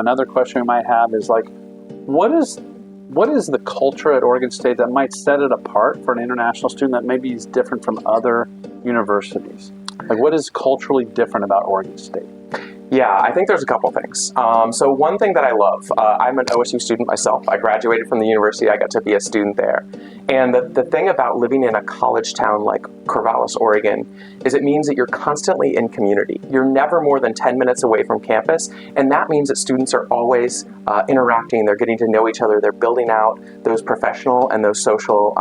another question we might have is like, what is the culture at Oregon State that might set it apart for an international student that maybe is different from other universities? Like, what is culturally different about Oregon State? Yeah, I think there's a couple things. So one thing that I love, I'm an OSU student myself. I graduated from the university. I got to be a student there. And the thing about living in a college town like Corvallis, Oregon, is it means that you're constantly in community. You're never more than 10 minutes away from campus. And that means that students are always interacting. They're getting to know each other. They're building out those professional and those social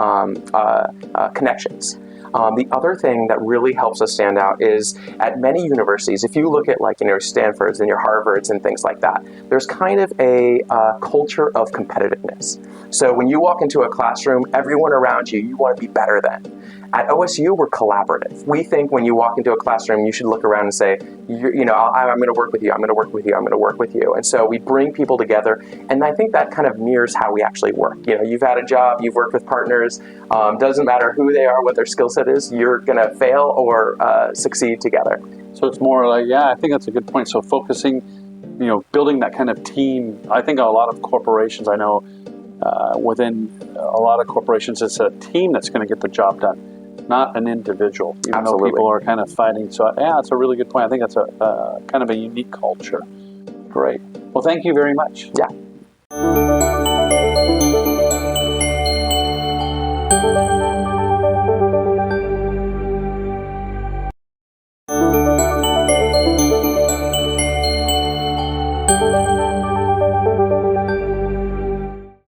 connections. The other thing that really helps us stand out is at many universities, if you look at like, your Stanfords and your Harvards and things like that, there's kind of a culture of competitiveness. So when you walk into a classroom, everyone around you, you want to be better than. At OSU, we're collaborative. We think when you walk into a classroom, you should look around and say, I'm going to work with you, I'm going to work with you, I'm going to work with you. And so we bring people together, and I think that kind of mirrors how we actually work. You've had a job, you've worked with partners, doesn't matter who they are, what their skill set is, you're going to fail or succeed together. So it's more like, I think that's a good point. So focusing, building that kind of team. I think a lot of corporations, I know within a lot of corporations, it's a team that's going to get the job done, not an individual, even Absolutely. though people are kind of fighting. So it's a really good point. I think that's a kind of a unique culture. Great. Well, thank you very much. Yeah.